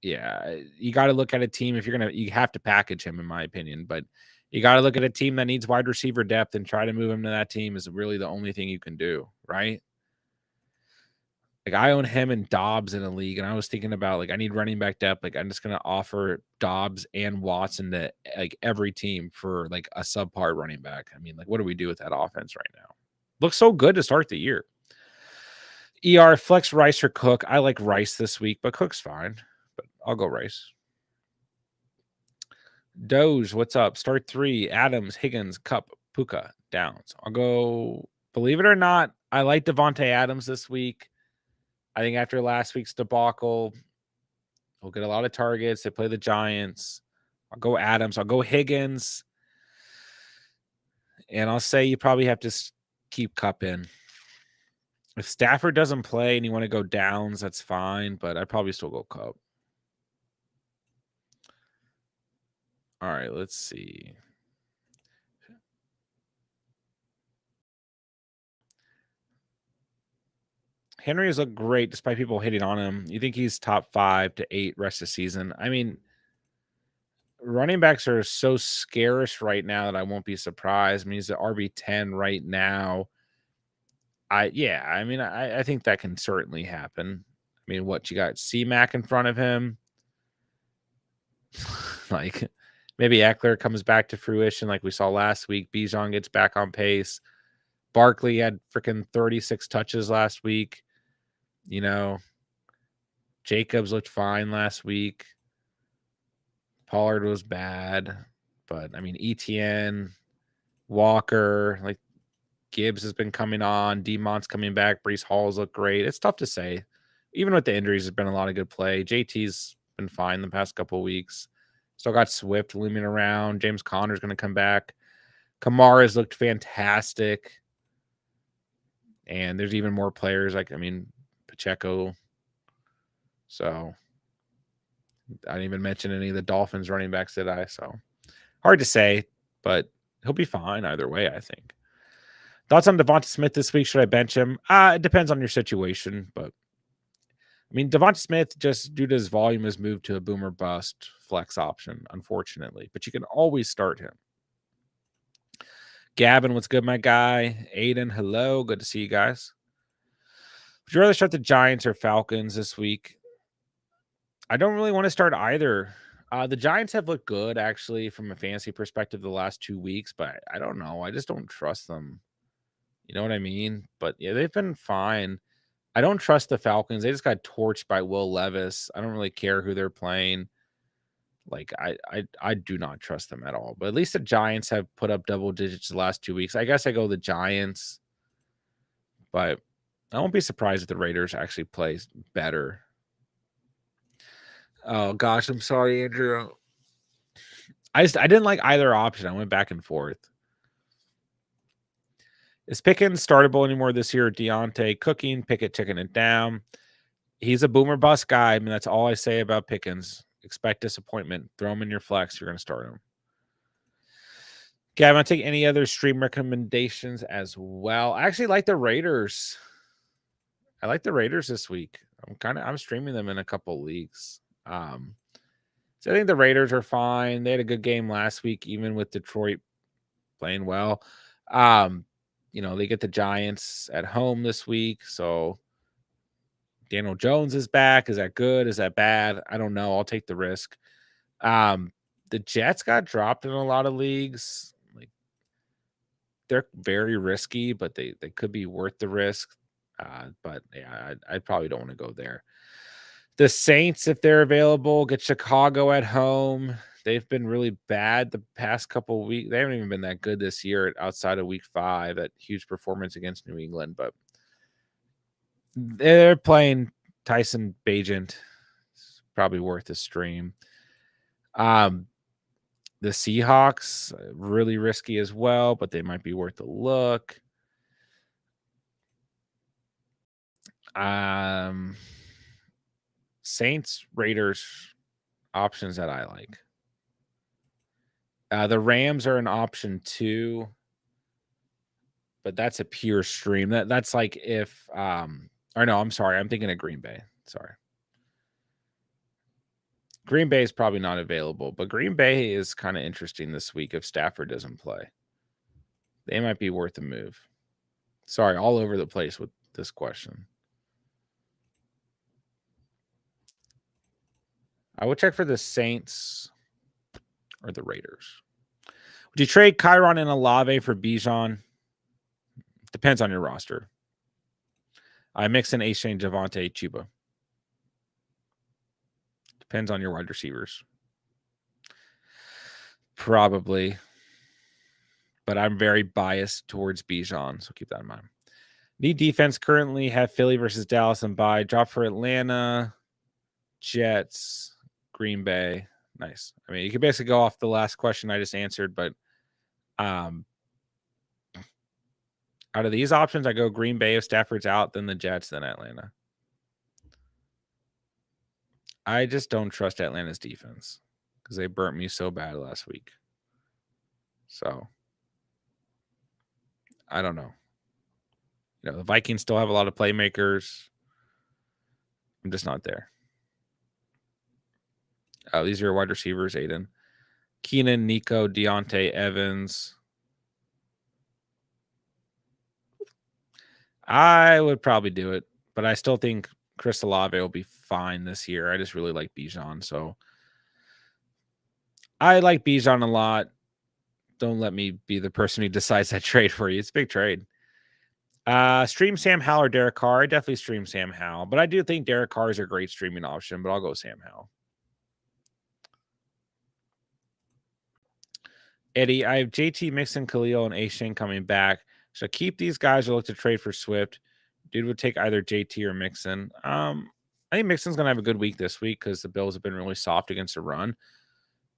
Yeah, you got to look at a team. If you're you have to package him, in my opinion. But you got to look at a team that needs wide receiver depth and try to move him to that team is really the only thing you can do, right? Like, I own him and Dobbs in a league, and I was thinking about, like, I need running back depth. Like, I'm just going to offer Dobbs and Watson to, like, every team for, like, a subpar running back. I mean, like, what do we do with that offense right now? Looks so good to start the year. Flex Rice or Cook. I like Rice this week, but Cook's fine. But I'll go Rice. Doge, what's up? Start 3. Adams, Higgins, Cup, Puka, Downs. I'll go. Believe it or not, I like Devontae Adams this week. I think after last week's debacle, he'll get a lot of targets. They play the Giants. I'll go Adams. I'll go Higgins. And I'll say you probably have to keep Cup in. If Stafford doesn't play and you want to go Downs, that's fine. But I'd probably still go Cup. All right, let's see. Henry has looked great despite people hitting on him. You think he's top 5 to 8 rest of the season? I mean, running backs are so scarce right now that I won't be surprised. I mean, he's the RB10 right now. I think that can certainly happen. I mean, what you got C-Mac in front of him? Like maybe Eckler comes back to fruition like we saw last week. Bijan gets back on pace. Barkley had freaking 36 touches last week. You know, Jacobs looked fine last week. Pollard was bad, but I mean, ETN, Walker, like Gibbs has been coming on. Demont's coming back. Breece Hall's look great. It's tough to say. Even with the injuries, there's been a lot of good play. JT's been fine the past couple of weeks. Still got Swift looming around. James Conner's going to come back. Kamara's looked fantastic. And there's even more players Pacheco. So I didn't even mention any of the Dolphins running backs, did I? So hard to say, but he'll be fine either way, I think. Thoughts on Devonta Smith this week? Should I bench him? It depends on your situation, but I mean, Devonta Smith, just due to his volume, has moved to a boomer bust flex option, unfortunately. But you can always start him. Gavin, what's good, my guy? Aiden, hello. Good to see you guys. Would you rather start the Giants or Falcons this week? I don't really want to start either. The Giants have looked good, actually, from a fantasy perspective the last 2 weeks, but I don't know. I just don't trust them. You know what I mean? But yeah, they've been fine. I don't trust the Falcons. They just got torched by Will Levis. I don't really care who they're playing. Like I do not trust them at all. But at least the Giants have put up double digits the last 2 weeks. I guess I go the Giants, but I won't be surprised if the Raiders actually play better. Oh gosh, I'm sorry, Andrew. I didn't like either option. I went back and forth. Is Pickens startable anymore this year? Deontay cooking, Pickett ticking it down. He's a boomer bust guy. I mean, that's all I say about Pickens. Expect disappointment. Throw him in your flex. You're going to start him. Gavin, I'll take any other stream recommendations as well. I actually like the Raiders. I like the Raiders this week. I'm streaming them in a couple leagues. So I think the Raiders are fine. They had a good game last week, even with Detroit playing well. They get the Giants at home this week. So Daniel Jones is back. Is that good? Is that bad? I don't know. I'll take the risk. The Jets got dropped in a lot of leagues. Like they're very risky, but they could be worth the risk. But yeah, I probably don't want to go there. The Saints, if they're available, get Chicago at home. They've been really bad the past couple of weeks. They haven't even been that good this year outside of week 5. That huge performance against New England, but they're playing Tyson Bagent. It's probably worth a stream. The Seahawks, really risky as well, but they might be worth a look. Saints, Raiders, options that I like. The Rams are an option too, but that's a pure stream. That's like if or no, I'm sorry, I'm thinking of Green Bay. Sorry. Green Bay is probably not available, but Green Bay is kind of interesting this week if Stafford doesn't play. They might be worth a move. Sorry, all over the place with this question. I will check for the Saints or the Raiders. Would you trade Kyron and Olave for Bijan? Depends on your roster. I mix in A-Shane, Javonte, Chuba. Depends on your wide receivers. Probably. But I'm very biased towards Bijan, so keep that in mind. Need defense currently have Philly versus Dallas and bye. Drop for Atlanta, Jets, Green Bay. Nice. I mean, you could basically go off the last question I just answered, but out of these options, I go Green Bay if Stafford's out, then the Jets, then Atlanta. I just don't trust Atlanta's defense because they burnt me so bad last week. So I don't know. You know, the Vikings still have a lot of playmakers. I'm just not there. Oh, these are your wide receivers, Aiden. Keenan, Nico, Deontay, Evans. I would probably do it, but I still think Chris Olave will be fine this year. I just really like Bijan, so I like Bijan a lot. Don't let me be the person who decides that trade for you. It's a big trade. Stream Sam Howell or Derek Carr. I definitely stream Sam Howell, but I do think Derek Carr is a great streaming option, but I'll go Sam Howell. Eddie, I have JT Mixon, Khalil, and A-Shane coming back. Should I keep these guys or look to trade for Swift? Dude would take either JT or Mixon. I think Mixon's going to have a good week this week because the Bills have been really soft against the run.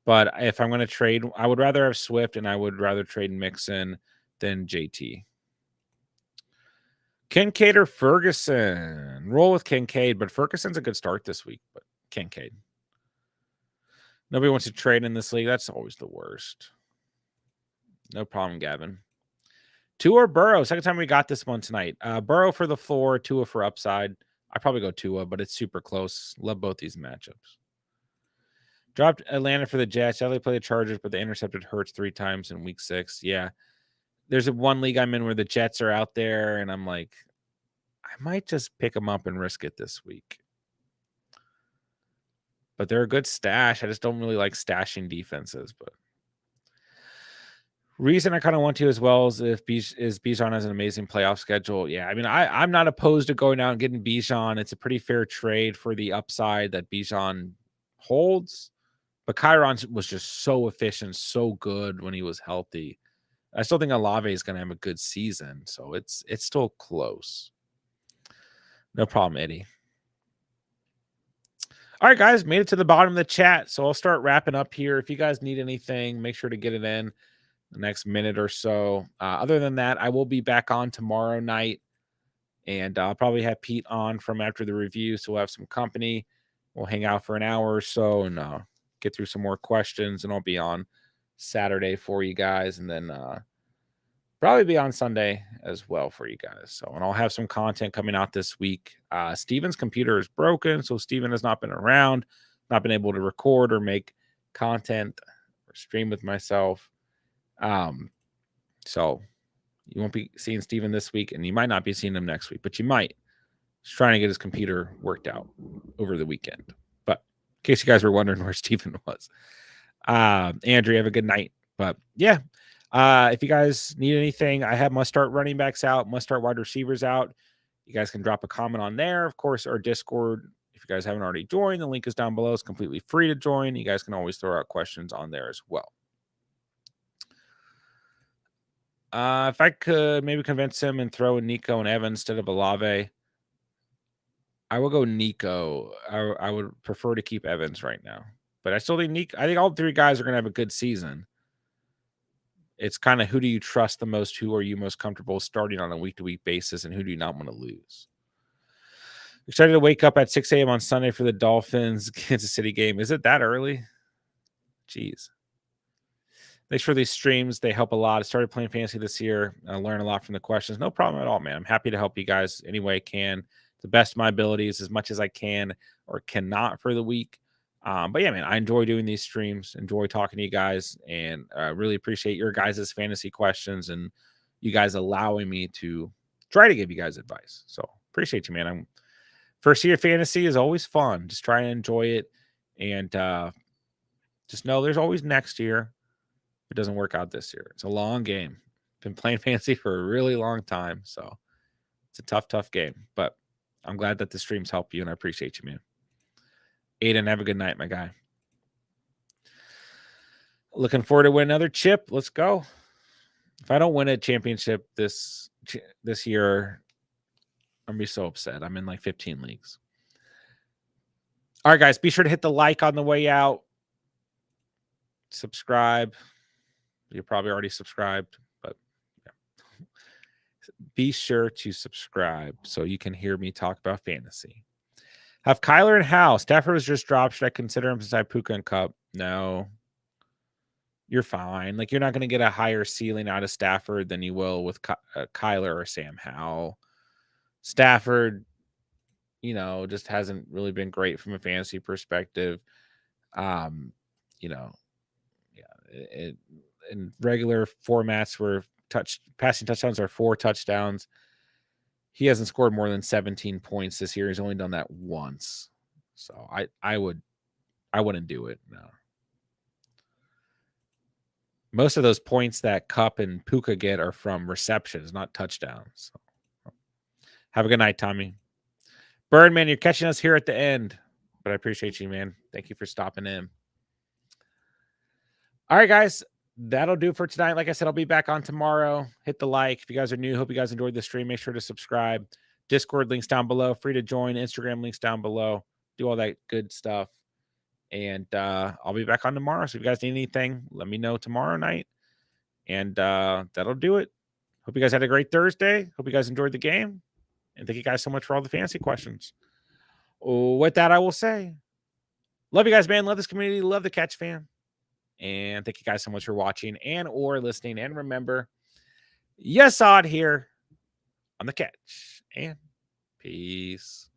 But if I'm going to trade, I would rather have Swift and I would rather trade Mixon than JT. Kincaid or Ferguson? Roll with Kincaid, but Ferguson's a good start this week. But Kincaid. Nobody wants to trade in this league. That's always the worst. No problem, Gavin. Tua or Burrow? Second time we got this one tonight. Burrow for the floor, Tua for upside. I probably go Tua, but it's super close. Love both these matchups. Dropped Atlanta for the Jets. Yeah, they play the Chargers, but they intercepted Hurts 3 times in week 6. Yeah. There's a one league I'm in where the Jets are out there, and I'm like, I might just pick them up and risk it this week. But they're a good stash. I just don't really like stashing defenses, but reason I kind of want to as well is if Bijan has an amazing playoff schedule. Yeah, I mean, I'm not opposed to going out and getting Bijan. It's a pretty fair trade for the upside that Bijan holds. But Kyron was just so efficient, so good when he was healthy. I still think Olave is going to have a good season, so it's still close. No problem, Eddie. All right, guys, made it to the bottom of the chat, so I'll start wrapping up here. If you guys need anything, make sure to get it in the next minute or so. Other than that, I will be back on tomorrow night, and I'll probably have Pete on from after the review, so we'll have some company. We'll hang out for an hour or so and get through some more questions, and I'll be on Saturday for you guys, and then probably be on Sunday as well for you guys. So, and I'll have some content coming out this week. Steven's computer is broken, so Steven has not been around, not been able to record or make content or stream with myself. So you won't be seeing Steven this week, and you might not be seeing him next week, but you might. He's trying to get his computer worked out over the weekend. But in case you guys were wondering where Steven was, Andrew, have a good night. But yeah, if you guys need anything, I have must start running backs out, must start wide receivers out. You guys can drop a comment on there, of course, our Discord. If you guys haven't already joined, the link is down below. It's completely free to join. You guys can always throw out questions on there as well. If I could maybe convince him and throw in Nico and Evan instead of Olave, I will go Nico. I would prefer to keep Evans right now, but I still think Nico. I think all 3 guys are going to have a good season. It's kind of who do you trust the most? Who are you most comfortable starting on a week-to-week basis, and who do you not want to lose? Excited to wake up at 6 a.m. on Sunday for the Dolphins Kansas City game. Is it that early? Jeez. Thanks for these streams. They help a lot. I started playing fantasy this year. I learned a lot from the questions. No problem at all, man. I'm happy to help you guys any way I can. The best of my abilities, as much as I can or cannot for the week. But yeah, man, I enjoy doing these streams, enjoy talking to you guys, and really appreciate your guys' fantasy questions and you guys allowing me to try to give you guys advice. So appreciate you, man. First year fantasy is always fun. Just try and enjoy it. And just know there's always next year. It doesn't work out this year. It's a long game. Been playing fantasy for a really long time, so it's a tough game. But I'm glad that the streams help you, and I appreciate you, man. Aiden, have a good night, my guy. Looking forward to win another chip. Let's go. If I don't win a championship this year, I'm gonna be so upset. I'm in like 15 leagues. All right, guys, be sure to hit the like on the way out. Subscribe. You're probably already subscribed, but yeah. Be sure to subscribe so you can hear me talk about fantasy. Have Kyler and Howe. Stafford was just dropped. Should I consider him beside Puka and Cup? No. You're fine. Like, you're not going to get a higher ceiling out of Stafford than you will with Kyler or Sam Howell. Stafford, just hasn't really been great from a fantasy perspective. Yeah, in regular formats where passing touchdowns are 4 touchdowns, he hasn't scored more than 17 points this year. He's only done that once. So I wouldn't do it. No. Most of those points that Cup and Puka get are from receptions, not touchdowns. So, have a good night, Tommy. Birdman, you're catching us here at the end, but I appreciate you, man. Thank you for stopping in. All right, guys, that'll do for tonight. Like I said, I'll be back on tomorrow. Hit the like. If you guys are new, hope you guys enjoyed the stream. Make sure to subscribe. Discord links down below. Free to join. Instagram links down below. Do all that good stuff. And I'll be back on tomorrow. So if you guys need anything, let me know tomorrow night. And that'll do it. Hope you guys had a great Thursday. Hope you guys enjoyed the game. And thank you guys so much for all the fantasy questions. With that, I will say, love you guys, man. Love this community. Love the Catch Fam. And thank you guys so much for watching and or listening. And remember, yes, Odd here on the Catch. And peace.